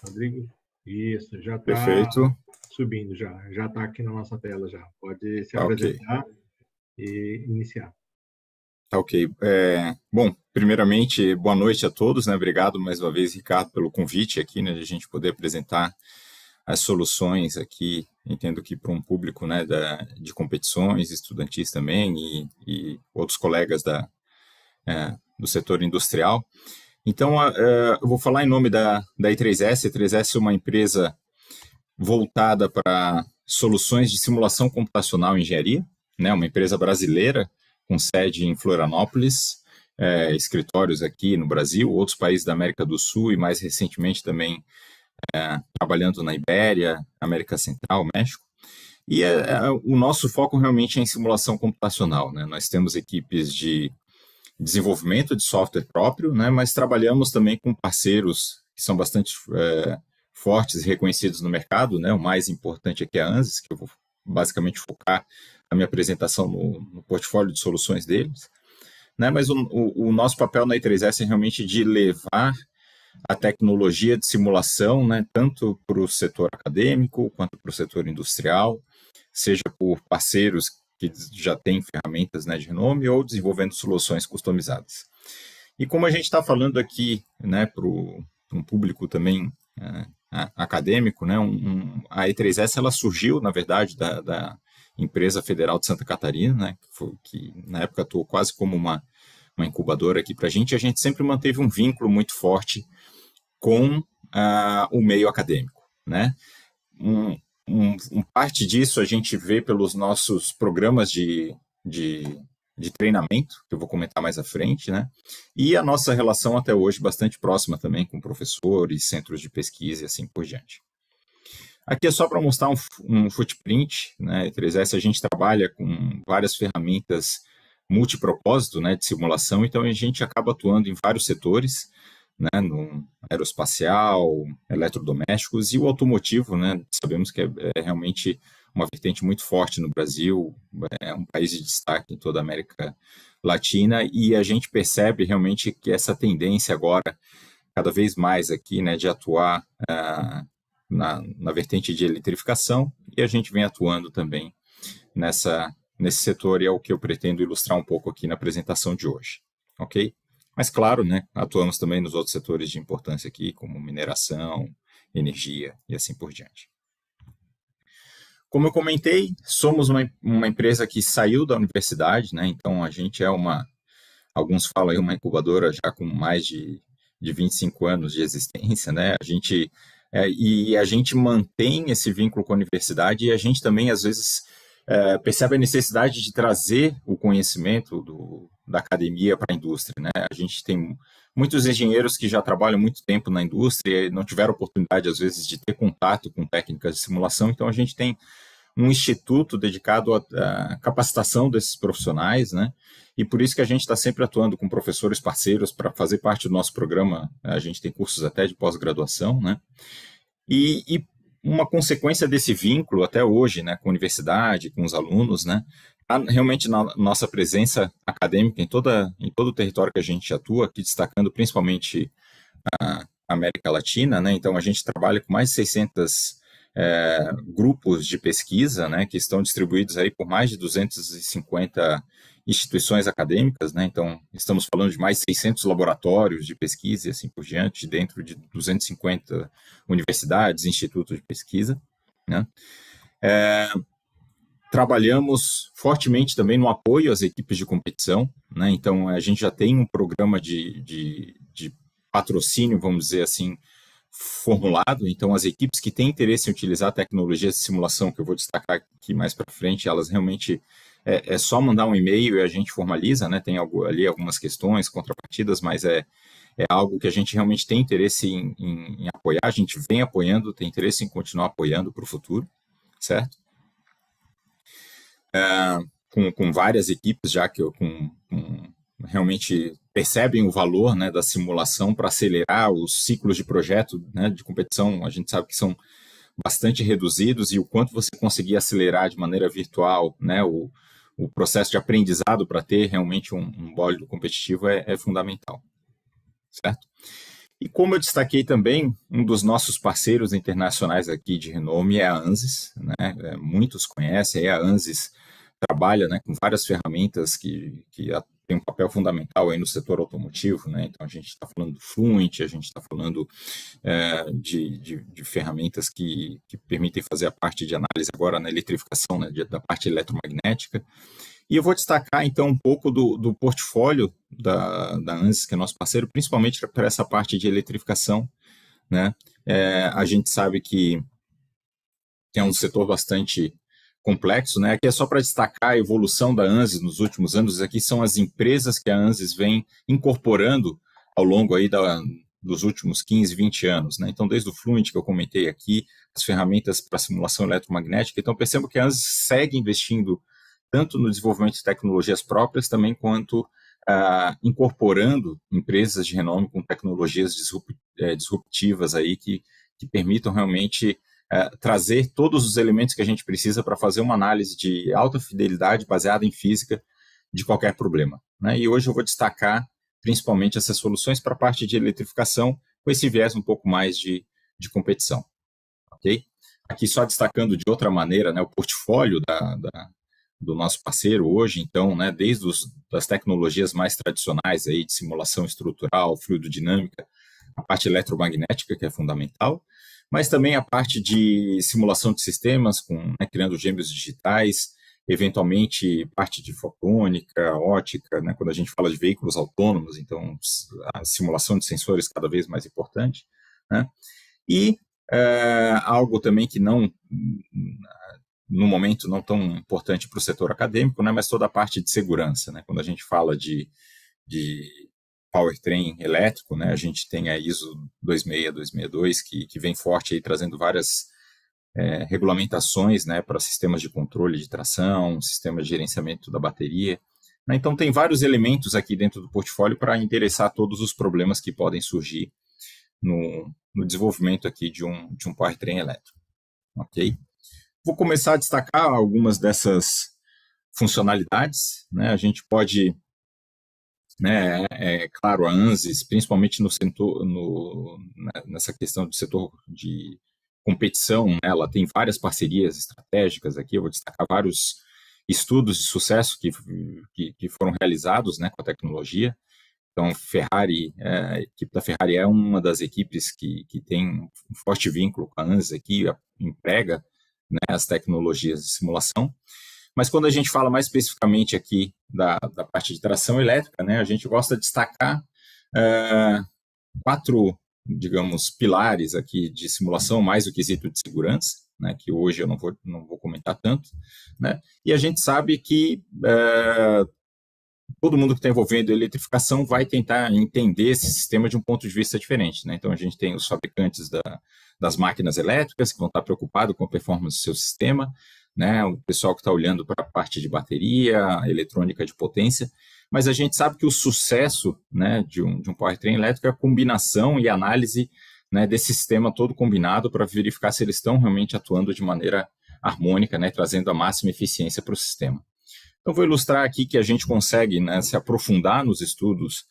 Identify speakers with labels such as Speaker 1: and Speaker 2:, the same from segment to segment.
Speaker 1: Rodrigo, isso, já está
Speaker 2: Perfeito.
Speaker 1: subindo, já está aqui na nossa tela já. Pode se
Speaker 2: Ok,
Speaker 1: apresentar e iniciar.
Speaker 2: ok. Bom, primeiramente, boa noite a todos, né? Obrigado mais uma vez, Ricardo, pelo convite aqui, né? De a gente poder apresentar as soluções aqui, entendo que para um público, né, de competições, estudantis também e outros colegas do setor industrial. Então, eu vou falar em nome da I3S. A I3S é uma empresa voltada para soluções de simulação computacional e engenharia, né? Uma empresa brasileira com sede em Florianópolis, escritórios aqui no Brasil, outros países da América do Sul e mais recentemente também trabalhando na Ibéria, América Central, México. E o nosso foco realmente é em simulação computacional, né? Nós temos equipes de desenvolvimento de software próprio, né? Mas trabalhamos também com parceiros que são bastante fortes e reconhecidos no mercado, né? O mais importante aqui é a ANSYS, que eu vou basicamente focar a minha apresentação no portfólio de soluções deles, né? Mas o nosso papel na I3S é realmente de levar a tecnologia de simulação, né, tanto para o setor acadêmico quanto para o setor industrial, seja por parceiros que já têm ferramentas, né, de renome ou desenvolvendo soluções customizadas. E como a gente está falando aqui, né, para um público também acadêmico, né, a E3S ela surgiu, na verdade, da empresa federal de Santa Catarina, né, que na época atuou quase como uma incubadora aqui para a gente sempre manteve um vínculo muito forte com o meio acadêmico, né? Parte disso a gente vê pelos nossos programas de treinamento, que eu vou comentar mais à frente, né? E a nossa relação até hoje bastante próxima também com professores, centros de pesquisa e assim por diante. Aqui é só para mostrar um footprint, né? 3S a gente trabalha com várias ferramentas multipropósito, né, de simulação, então a gente acaba atuando em vários setores, né, no aeroespacial, eletrodomésticos e o automotivo, né, sabemos que é realmente uma vertente muito forte no Brasil, é um país de destaque em toda a América Latina e a gente percebe realmente que essa tendência agora, cada vez mais aqui, né, de atuar na vertente de eletrificação e a gente vem atuando também nesse setor e é o que eu pretendo ilustrar um pouco aqui na apresentação de hoje, ok? Mas, claro, né, atuamos também nos outros setores de importância aqui, como mineração, energia e assim por diante. Como eu comentei, somos uma empresa que saiu da universidade, né, então a gente é alguns falam aí, uma incubadora já com mais de 25 anos de existência, né, e a gente mantém esse vínculo com a universidade e a gente também, às vezes, percebe a necessidade de trazer o conhecimento da academia para a indústria, né? A gente tem muitos engenheiros que já trabalham muito tempo na indústria e não tiveram oportunidade, às vezes, de ter contato com técnicas de simulação, então a gente tem um instituto dedicado à capacitação desses profissionais, né? E por isso que a gente está sempre atuando com professores parceiros para fazer parte do nosso programa. A gente tem cursos até de pós-graduação, né? E uma consequência desse vínculo até hoje, né, com a universidade, com os alunos, né, realmente na nossa presença acadêmica em todo o território que a gente atua, aqui destacando principalmente a América Latina, né, então a gente trabalha com mais de 600 grupos de pesquisa, né, que estão distribuídos aí por mais de 250 instituições acadêmicas, né, então estamos falando de mais de 600 laboratórios de pesquisa e assim por diante, dentro de 250 universidades, institutos de pesquisa, né. Trabalhamos fortemente também no apoio às equipes de competição, né, então a gente já tem um programa de patrocínio, vamos dizer assim, formulado, então as equipes que têm interesse em utilizar tecnologias de simulação, que eu vou destacar aqui mais para frente, elas realmente é só mandar um e-mail e a gente formaliza, né? Tem ali algumas questões, contrapartidas, mas é algo que a gente realmente tem interesse em apoiar, a gente vem apoiando, tem interesse em continuar apoiando para o futuro, certo? Com várias equipes já que realmente percebem o valor, né, da simulação para acelerar os ciclos de projeto, né, de competição. A gente sabe que são bastante reduzidos e o quanto você conseguir acelerar de maneira virtual, né, o processo de aprendizado para ter realmente um bólido competitivo é fundamental, certo? E como eu destaquei também, um dos nossos parceiros internacionais aqui de renome é a ANSYS, né? Muitos conhecem, a ANSYS trabalha, né, com várias ferramentas que têm um papel fundamental aí no setor automotivo, né? Então a gente está falando do Fluent, a gente está falando de ferramentas que permitem fazer a parte de análise agora na eletrificação, né, da parte eletromagnética. E eu vou destacar, então, um pouco do portfólio da ANSYS, que é nosso parceiro, principalmente para essa parte de eletrificação, né? A gente sabe que é um setor bastante complexo, né? Aqui é só para destacar a evolução da ANSYS nos últimos anos. Aqui são as empresas que a ANSYS vem incorporando ao longo aí dos últimos 15, 20 anos, né? Então, desde o Fluent, que eu comentei aqui, as ferramentas para simulação eletromagnética. Então, percebo que a ANSYS segue investindo tanto no desenvolvimento de tecnologias próprias, também quanto incorporando empresas de renome com tecnologias disruptivas aí que permitam realmente trazer todos os elementos que a gente precisa para fazer uma análise de alta fidelidade baseada em física de qualquer problema, né? E hoje eu vou destacar principalmente essas soluções para a parte de eletrificação, com esse viés um pouco mais de competição, ok? Aqui só destacando de outra maneira, né, o portfólio do nosso parceiro hoje, então, né, desde das tecnologias mais tradicionais aí de simulação estrutural, fluidodinâmica, a parte eletromagnética, que é fundamental, mas também a parte de simulação de sistemas, né, criando gêmeos digitais, eventualmente parte de fotônica, ótica, né, quando a gente fala de veículos autônomos, então a simulação de sensores cada vez mais importante, né, e algo também que não no momento não tão importante para o setor acadêmico, né, mas toda a parte de segurança, né, quando a gente fala de powertrain elétrico, né, a gente tem a ISO 26262 que vem forte aí trazendo várias regulamentações, né, para sistemas de controle de tração, sistemas de gerenciamento da bateria, né, então tem vários elementos aqui dentro do portfólio para endereçar todos os problemas que podem surgir no desenvolvimento aqui de um powertrain elétrico, ok? Vou começar a destacar algumas dessas funcionalidades, né? A gente pode, né, claro, a ANSYS, principalmente nessa questão do setor de competição, né, ela tem várias parcerias estratégicas aqui, eu vou destacar vários estudos de sucesso que foram realizados, né, com a tecnologia. Então, a equipe da Ferrari é uma das equipes que tem um forte vínculo com a ANSYS aqui, emprega, né, as tecnologias de simulação. Mas quando a gente fala mais especificamente aqui da parte de tração elétrica, né, a gente gosta de destacar 4, digamos, pilares aqui de simulação, mais o quesito de segurança, né, que hoje eu não vou comentar tanto, né, e a gente sabe que todo mundo que está envolvendo a eletrificação vai tentar entender esse sistema de um ponto de vista diferente, né? Então, a gente tem os fabricantes das máquinas elétricas que vão estar preocupados com a performance do seu sistema, né? O pessoal que está olhando para a parte de bateria, eletrônica de potência, mas a gente sabe que o sucesso, né, de um powertrain elétrico é a combinação e análise, né, desse sistema todo combinado para verificar se eles estão realmente atuando de maneira harmônica, né, trazendo a máxima eficiência para o sistema. Então, vou ilustrar aqui que a gente consegue, né, se aprofundar nos estudos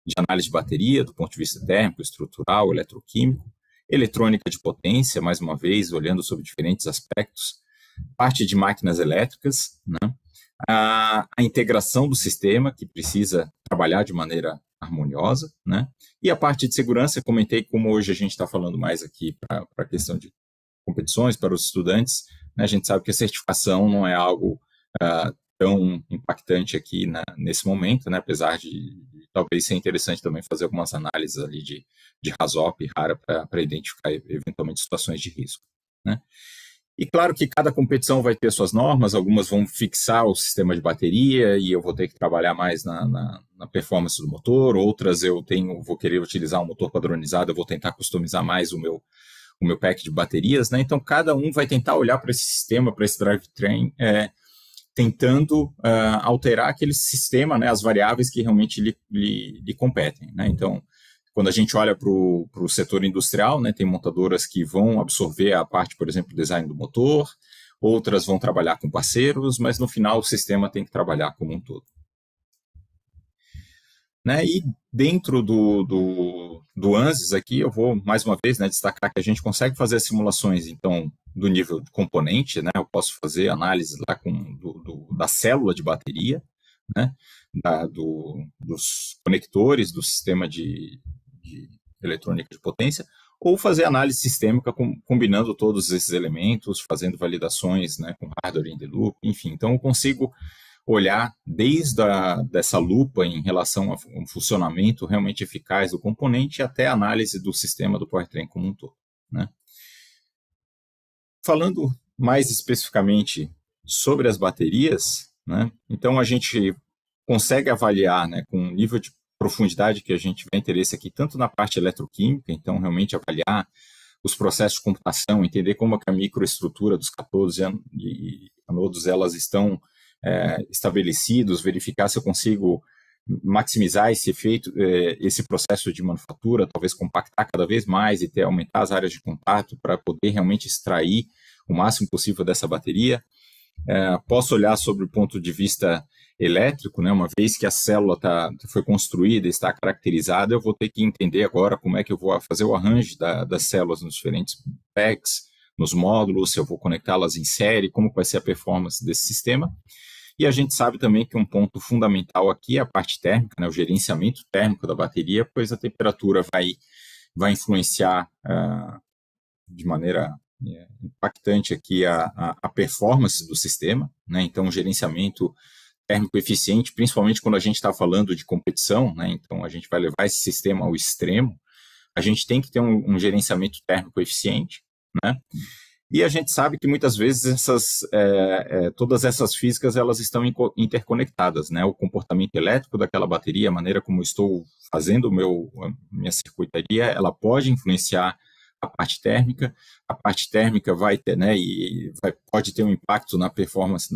Speaker 2: de análise de bateria, do ponto de vista térmico, estrutural, eletroquímico, eletrônica de potência, mais uma vez, olhando sobre diferentes aspectos, parte de máquinas elétricas, né, a integração do sistema, que precisa trabalhar de maneira harmoniosa, né, e a parte de segurança, eu comentei como hoje a gente está falando mais aqui para a questão de competições para os estudantes, né, a gente sabe que a certificação não é algo tão impactante aqui nesse momento, né, apesar de talvez ser interessante também fazer algumas análises ali de RASOP e RARA para identificar eventualmente situações de risco, né. E claro que cada competição vai ter suas normas, algumas vão fixar o sistema de bateria e eu vou ter que trabalhar mais na performance do motor, outras vou querer utilizar um motor padronizado, eu vou tentar customizar mais o meu pack de baterias, né, então cada um vai tentar olhar para esse sistema, para esse drivetrain, tentando alterar aquele sistema, né, as variáveis que realmente lhe competem, né? Então, quando a gente olha para o setor industrial, né, tem montadoras que vão absorver a parte, por exemplo, do design do motor, outras vão trabalhar com parceiros, mas no final o sistema tem que trabalhar como um todo. Né? E dentro do ANSYS aqui, eu vou, mais uma vez, né, destacar que a gente consegue fazer as simulações, então, do nível de componente, né, eu posso fazer análise lá da célula de bateria, né, dos conectores do sistema de eletrônica de potência, ou fazer análise sistêmica combinando todos esses elementos, fazendo validações, né, com hardware in the loop, enfim. Então, eu consigo olhar desde dessa lupa em relação a um funcionamento realmente eficaz do componente até a análise do sistema do powertrain como um todo, né? Falando mais especificamente sobre as baterias, né, então a gente consegue avaliar, né, com o nível de profundidade que a gente vê interesse aqui, tanto na parte eletroquímica, então realmente avaliar os processos de computação, entender como a microestrutura dos cátodos e anodos elas estão estabelecidos, verificar se eu consigo maximizar esse efeito, esse processo de manufatura, talvez compactar cada vez mais e aumentar as áreas de contato para poder realmente extrair o máximo possível dessa bateria. Posso olhar sobre o ponto de vista elétrico, né? Uma vez que a célula foi construída, está caracterizada, eu vou ter que entender agora como é que eu vou fazer o arranjo das células nos diferentes packs, nos módulos, se eu vou conectá-las em série, como vai ser a performance desse sistema. E a gente sabe também que um ponto fundamental aqui é a parte térmica, né, o gerenciamento térmico da bateria, pois a temperatura vai influenciar de maneira impactante aqui a performance do sistema, né? Então, o gerenciamento térmico eficiente, principalmente quando a gente está falando de competição, né? Então, a gente vai levar esse sistema ao extremo, a gente tem que ter um gerenciamento térmico eficiente, né? E a gente sabe que muitas vezes todas essas físicas elas estão interconectadas, né? O comportamento elétrico daquela bateria, a maneira como estou fazendo minha circuitaria, ela pode influenciar a parte térmica vai ter, né? Pode ter um impacto na performance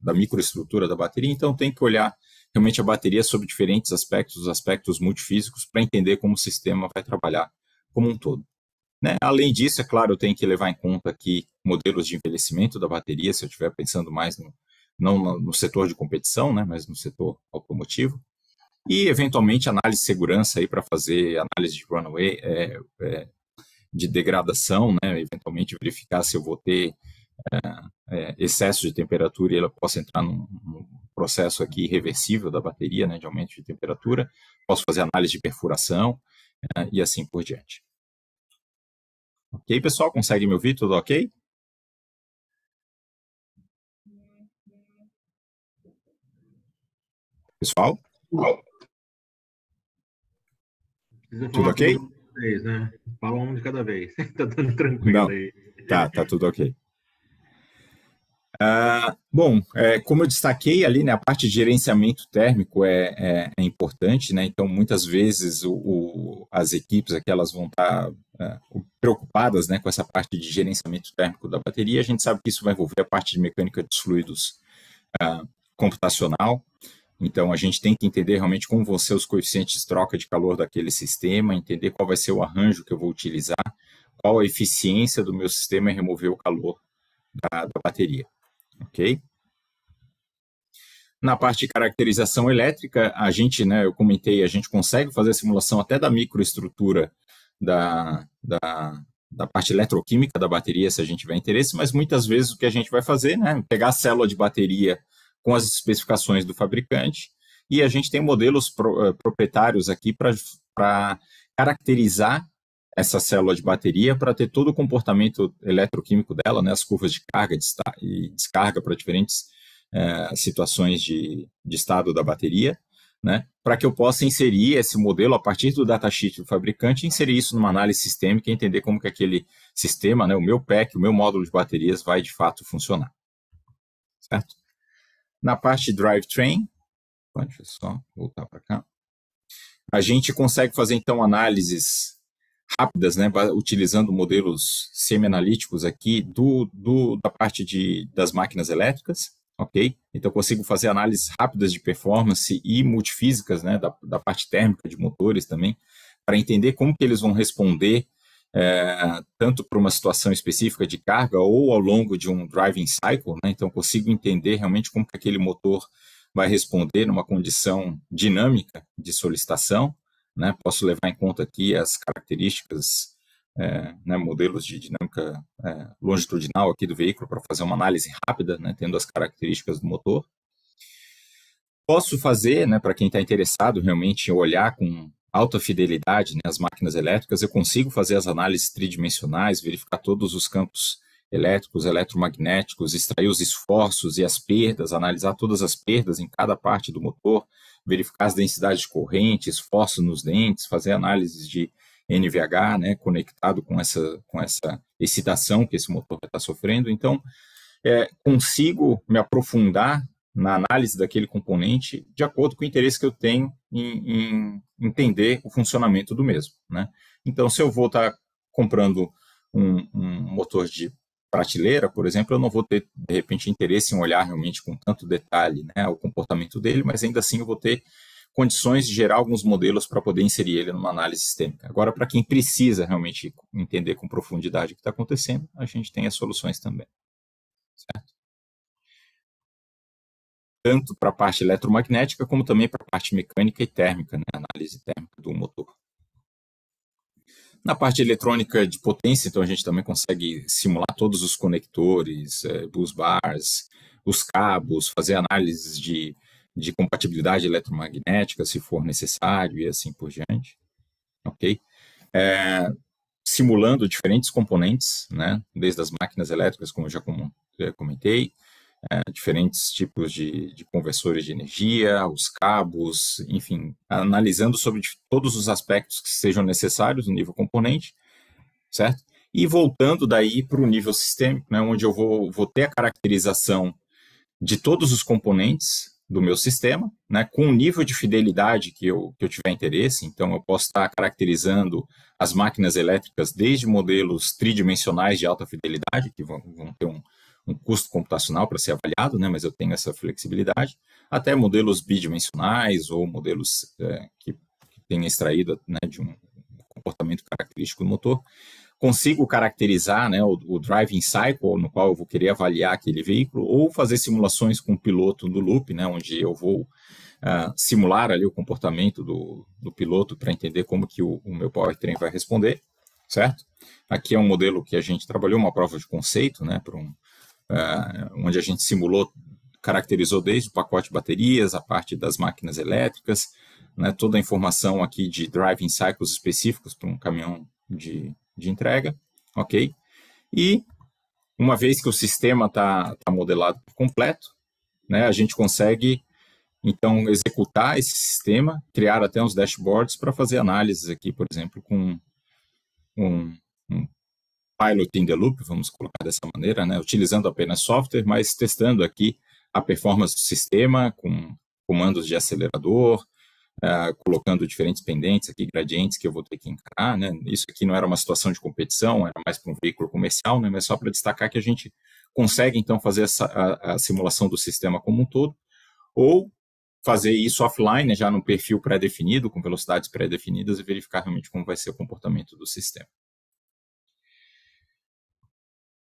Speaker 2: da microestrutura da bateria, então tem que olhar realmente a bateria sob diferentes aspectos, os aspectos multifísicos, para entender como o sistema vai trabalhar como um todo. Né? Além disso, é claro, eu tenho que levar em conta aqui modelos de envelhecimento da bateria, se eu estiver pensando mais não no setor de competição, né, mas no setor automotivo. E, eventualmente, análise de segurança para fazer análise de runaway, de degradação, né, eventualmente verificar se eu vou ter excesso de temperatura e ela possa entrar num processo aqui irreversível da bateria, né, de aumento de temperatura. Posso fazer análise de perfuração e assim por diante. Ok, pessoal? Consegue me ouvir? Tudo ok? Pessoal? Tudo ok?
Speaker 1: Vez, né? Fala um de cada vez. Tá dando tranquilo aí.
Speaker 2: Tá tudo ok. Bom, como eu destaquei ali, né, a parte de gerenciamento térmico é importante, né? Então, muitas vezes as equipes aqui elas vão estar preocupadas, né, com essa parte de gerenciamento térmico da bateria. A gente sabe que isso vai envolver a parte de mecânica dos fluidos computacional. Então, a gente tem que entender realmente como vão ser os coeficientes de troca de calor daquele sistema, entender qual vai ser o arranjo que eu vou utilizar, qual a eficiência do meu sistema em remover o calor da bateria. Ok? Na parte de caracterização elétrica, a gente, né, eu comentei, a gente consegue fazer a simulação até da microestrutura da parte eletroquímica da bateria, se a gente tiver interesse, mas muitas vezes o que a gente vai fazer, né, pegar a célula de bateria com as especificações do fabricante, e a gente tem modelos proprietários aqui para caracterizar essa célula de bateria para ter todo o comportamento eletroquímico dela, né, as curvas de carga e descarga para diferentes situações de estado da bateria, né, para que eu possa inserir esse modelo a partir do datasheet do fabricante, inserir isso numa análise sistêmica e entender como que aquele sistema, né, o meu pack, o meu módulo de baterias vai de fato funcionar. Certo? Na parte drivetrain, deixa eu só voltar para cá, a gente consegue fazer então análises rápidas, né, utilizando modelos semi-analíticos aqui da parte das máquinas elétricas, ok? Então, eu consigo fazer análises rápidas de performance e multifísicas, né, da parte térmica de motores também, para entender como que eles vão responder tanto para uma situação específica de carga ou ao longo de um driving cycle, né? Então, eu consigo entender realmente como que aquele motor vai responder numa condição dinâmica de solicitação, né? Posso levar em conta aqui as características, né, modelos de dinâmica longitudinal aqui do veículo para fazer uma análise rápida, né, tendo as características do motor. Posso fazer, né, para quem está interessado realmente em olhar com alta fidelidade, né, as máquinas elétricas, eu consigo fazer as análises tridimensionais, verificar todos os campos elétricos, eletromagnéticos, extrair os esforços e as perdas, analisar todas as perdas em cada parte do motor, verificar as densidades de corrente, esforço nos dentes, fazer análises de NVH, né, conectado com essa excitação que esse motor está sofrendo. Então, consigo me aprofundar na análise daquele componente de acordo com o interesse que eu tenho em entender o funcionamento do mesmo, né? Então, se eu vou estar comprando um motor de prateleira, por exemplo, eu não vou ter, de repente, interesse em olhar realmente com tanto detalhe, né, o comportamento dele, mas ainda assim eu vou ter condições de gerar alguns modelos para poder inserir ele numa análise sistêmica. Agora, para quem precisa realmente entender com profundidade o que está acontecendo, a gente tem as soluções também. Certo? Tanto para a parte eletromagnética, como também para a parte mecânica e térmica, né, análise térmica do motor. Na parte eletrônica de potência, então a gente também consegue simular todos os conectores, bus bars, os cabos, fazer análises de compatibilidade eletromagnética, se for necessário, e assim por diante. Ok? Simulando diferentes componentes, né, desde as máquinas elétricas, como eu já comentei, diferentes tipos de conversores de energia, os cabos, enfim, analisando sobre todos os aspectos que sejam necessários no nível componente, certo? E voltando daí para o nível sistêmico, né, onde eu vou ter a caracterização de todos os componentes do meu sistema, né, com o nível de fidelidade que eu tiver interesse. Então, eu posso estar caracterizando as máquinas elétricas desde modelos tridimensionais de alta fidelidade, que vão ter um custo computacional para ser avaliado, né, mas eu tenho essa flexibilidade, até modelos bidimensionais ou modelos que tenham extraído, né, de um comportamento característico do motor. Consigo caracterizar, né, o driving cycle, no qual eu vou querer avaliar aquele veículo, ou fazer simulações com o piloto no loop, né, onde eu vou simular ali o comportamento do piloto para entender como que o meu powertrain vai responder, certo? Aqui é um modelo que a gente trabalhou, uma prova de conceito, né, onde a gente simulou, caracterizou desde o pacote de baterias, a parte das máquinas elétricas, né, toda a informação aqui de driving cycles específicos para um caminhão de entrega, ok? E uma vez que o sistema está modelado por completo, né, a gente consegue, então, executar esse sistema, criar até uns dashboards para fazer análises aqui, por exemplo, com um pilot in the loop, vamos colocar dessa maneira, né, utilizando apenas software, mas testando aqui a performance do sistema com comandos de acelerador, colocando diferentes pendentes aqui, gradientes que eu vou ter que encarar, né? Isso aqui não era uma situação de competição, era mais para um veículo comercial, né? Mas só para destacar que a gente consegue, então, fazer a simulação do sistema como um todo, ou fazer isso offline, né, já num perfil pré-definido, com velocidades pré-definidas, e verificar realmente como vai ser o comportamento do sistema.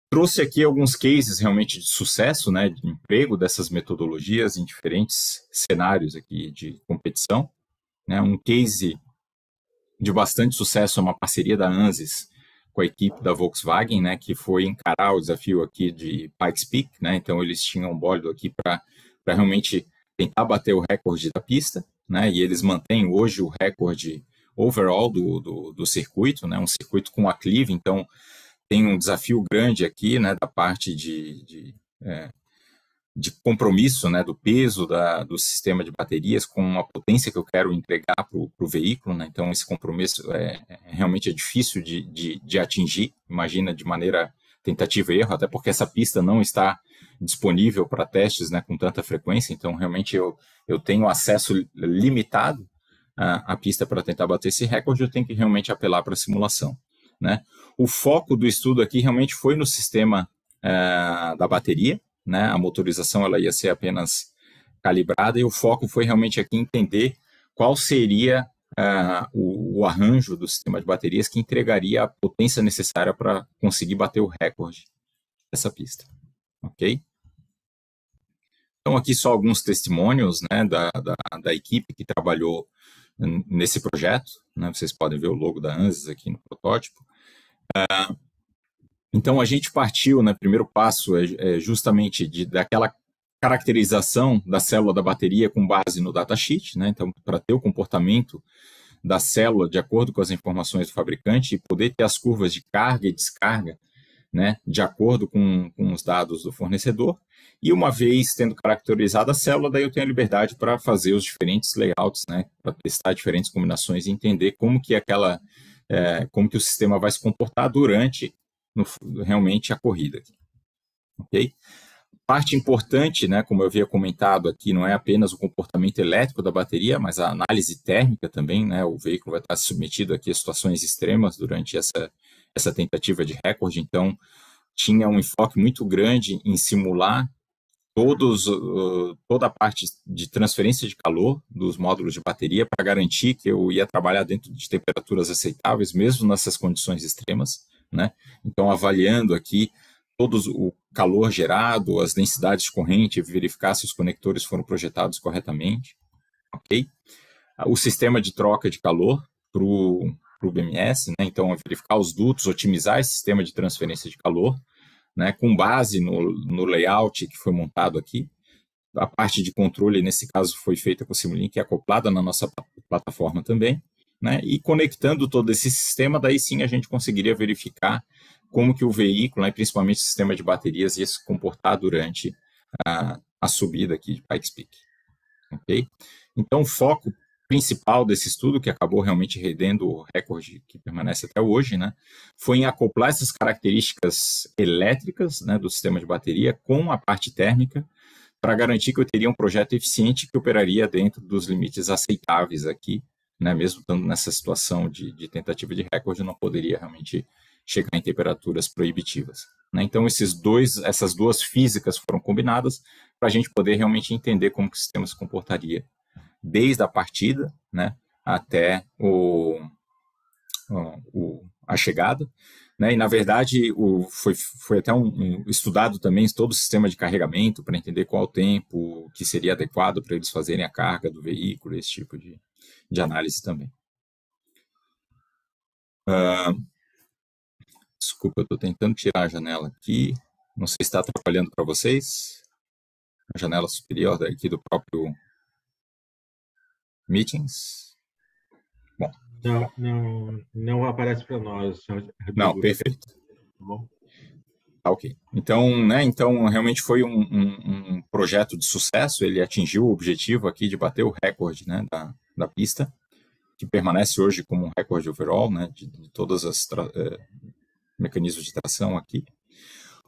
Speaker 2: Trouxe aqui alguns cases realmente de sucesso, né, de emprego dessas metodologias em diferentes cenários aqui de competição. Né, um case de bastante sucesso é uma parceria da ANSYS com a equipe da Volkswagen, né, que foi encarar o desafio aqui de Pikes Peak, né, então eles tinham um bólido aqui para realmente tentar bater o recorde da pista, né, e eles mantêm hoje o recorde overall do circuito, né, um circuito com aclive, então tem um desafio grande aqui, né, da parte de compromisso, né, do peso do sistema de baterias com a potência que eu quero entregar para o veículo, né, então esse compromisso realmente é difícil de atingir, imagina de maneira tentativa e erro, até porque essa pista não está disponível para testes, né, com tanta frequência, então realmente eu tenho acesso limitado à pista para tentar bater esse recorde, eu tenho que realmente apelar para a simulação. Né? O foco do estudo aqui realmente foi no sistema da bateria, né? A motorização ela ia ser apenas calibrada e o foco foi realmente aqui entender qual seria o arranjo do sistema de baterias que entregaria a potência necessária para conseguir bater o recorde dessa pista. Ok? Então, aqui só alguns testemunhos, né, da equipe que trabalhou nesse projeto, né? Vocês podem ver o logo da ANSYS aqui no protótipo. Então, a gente partiu, né? Primeiro passo é justamente daquela caracterização da célula da bateria com base no datasheet, né? Então, para ter o comportamento da célula de acordo com as informações do fabricante e poder ter as curvas de carga e descarga, né, de acordo com os dados do fornecedor. E uma vez tendo caracterizado a célula, daí eu tenho a liberdade para fazer os diferentes layouts, né, para testar diferentes combinações e entender como que como que o sistema vai se comportar durante realmente a corrida. Ok? Parte importante, né, como eu havia comentado aqui, não é apenas o comportamento elétrico da bateria, mas a análise térmica também, né, o veículo vai estar submetido aqui a situações extremas durante essa tentativa de recorde, então tinha um enfoque muito grande em simular toda a parte de transferência de calor dos módulos de bateria para garantir que eu ia trabalhar dentro de temperaturas aceitáveis, mesmo nessas condições extremas, né? Então, avaliando aqui todo o calor gerado, as densidades de corrente, verificar se os conectores foram projetados corretamente, ok? O sistema de troca de calor para o BMS, né? Então, verificar os dutos, otimizar esse sistema de transferência de calor, né? Com base no layout que foi montado aqui. A parte de controle, nesse caso, foi feita com o Simulink, acoplada na nossa plataforma também, né? E conectando todo esse sistema, daí sim a gente conseguiria verificar como que o veículo, né, principalmente o sistema de baterias, ia se comportar durante a subida aqui de Pikes Peak. Okay? Então, o foco principal desse estudo, que acabou realmente rendendo o recorde que permanece até hoje, né, foi em acoplar essas características elétricas, né, do sistema de bateria com a parte térmica, para garantir que eu teria um projeto eficiente que operaria dentro dos limites aceitáveis aqui, né, mesmo estando nessa situação de tentativa de recorde, eu não poderia realmente chegar em temperaturas proibitivas, né? Então, essas duas físicas foram combinadas para a gente poder realmente entender como que o sistema se comportaria desde a partida, né, até a chegada, né? E, na verdade, foi até estudado também todo o sistema de carregamento para entender qual o tempo que seria adequado para eles fazerem a carga do veículo, esse tipo de análise também. Desculpa, eu estou tentando tirar a janela aqui. Não sei se está atrapalhando para vocês. A janela superior daqui do próprio Meetings. Bom.
Speaker 1: Não aparece para nós.
Speaker 2: Não, perfeito.
Speaker 1: Tá bom?
Speaker 2: Ok. Então, né, realmente foi um projeto de sucesso. Ele atingiu o objetivo aqui de bater o recorde, né, da pista, que permanece hoje como um recorde overall, né, de todas as mecanismos de tração aqui.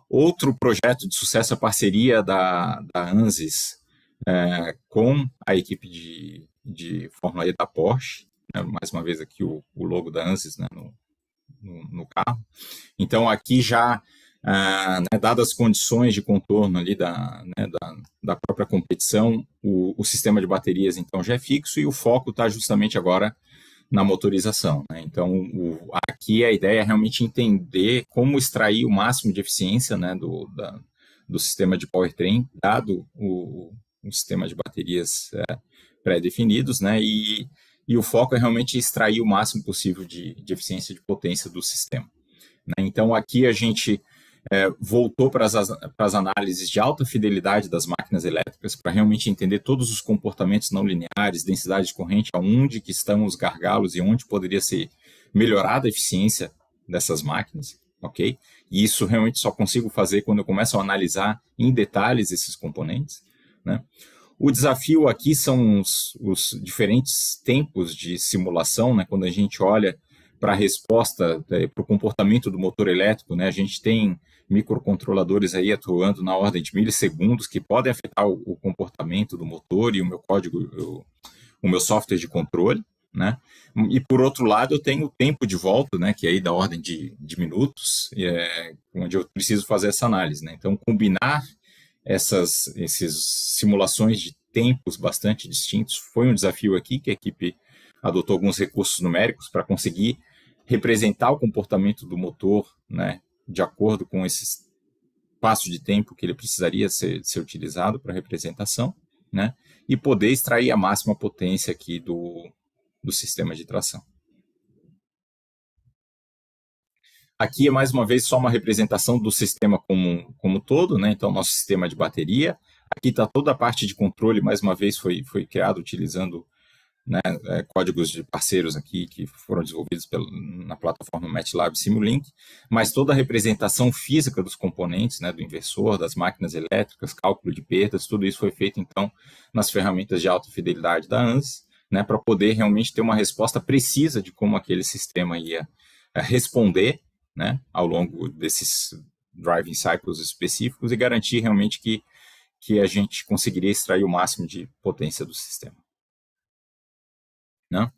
Speaker 2: Outro projeto de sucesso é a parceria da ANSYS com a equipe de Fórmula E da Porsche, né, mais uma vez aqui o logo da ANSYS, né, no carro. Então, aqui já, né, dadas as condições de contorno ali da própria competição, o sistema de baterias então já é fixo e o foco está justamente agora na motorização, né? Então, aqui a ideia é realmente entender como extrair o máximo de eficiência, né, do sistema de powertrain, dado o sistema de baterias pré-definidos, né, e o foco é realmente extrair o máximo possível de eficiência de potência do sistema, né? Então, aqui a gente voltou para as análises de alta fidelidade das máquinas elétricas para realmente entender todos os comportamentos não lineares, densidade de corrente, aonde que estão os gargalos e onde poderia ser melhorada a eficiência dessas máquinas, ok? E isso realmente só consigo fazer quando eu começo a analisar em detalhes esses componentes, né? O desafio aqui são os diferentes tempos de simulação, né? Quando a gente olha para a resposta, para o comportamento do motor elétrico, né? A gente tem microcontroladores aí atuando na ordem de milissegundos que podem afetar o comportamento do motor e o meu código, o meu software de controle, né? E por outro lado eu tenho o tempo de volta, né? Que é aí da ordem de minutos, onde eu preciso fazer essa análise, né? Então combinar essas simulações de tempos bastante distintos foi um desafio aqui que a equipe adotou alguns recursos numéricos para conseguir representar o comportamento do motor, né, de acordo com esse espaço de tempo que ele precisaria ser utilizado para representação, né, e poder extrair a máxima potência aqui do do sistema de tração. Aqui é, mais uma vez, só uma representação do sistema como todo, né? Então, nosso sistema de bateria. Aqui está toda a parte de controle, mais uma vez, foi criado utilizando, né, códigos de parceiros aqui que foram desenvolvidos na plataforma MATLAB Simulink, mas toda a representação física dos componentes, né, do inversor, das máquinas elétricas, cálculo de perdas, tudo isso foi feito, então, nas ferramentas de alta fidelidade da ANSYS, né, para poder realmente ter uma resposta precisa de como aquele sistema ia responder, né, ao longo desses driving cycles específicos e garantir realmente que a gente conseguiria extrair o máximo de potência do sistema. Né?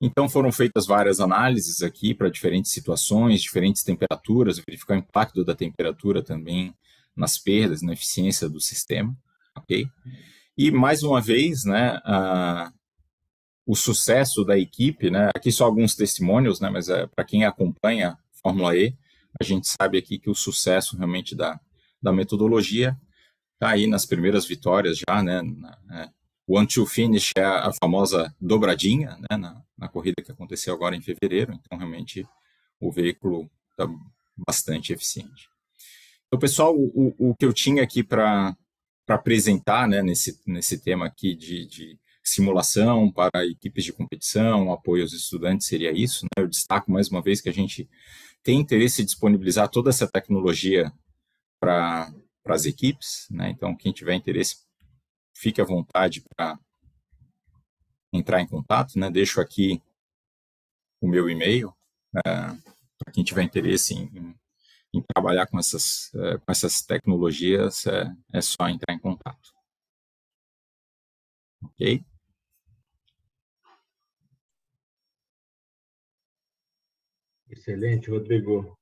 Speaker 2: Então, foram feitas várias análises aqui para diferentes situações, diferentes temperaturas, verificar o impacto da temperatura também nas perdas, na eficiência do sistema. Okay? E, mais uma vez, né, o sucesso da equipe, né, aqui só alguns testemunhos, né, mas para quem acompanha a Fórmula E, a gente sabe aqui que o sucesso realmente da metodologia está aí nas primeiras vitórias já, né, o one to finish é a famosa dobradinha, né, na corrida que aconteceu agora em fevereiro, então realmente o veículo está bastante eficiente. Então, pessoal, o que eu tinha aqui para apresentar, né, nesse tema aqui de simulação para equipes de competição, apoio aos estudantes, seria isso. Né? Eu destaco mais uma vez que a gente tem interesse em disponibilizar toda essa tecnologia para as equipes, né? Então, quem tiver interesse, fique à vontade para entrar em contato, né? Deixo aqui o meu e-mail, para quem tiver interesse em trabalhar com essas tecnologias, é só entrar em contato. Ok?
Speaker 1: Excelente, Rodrigo.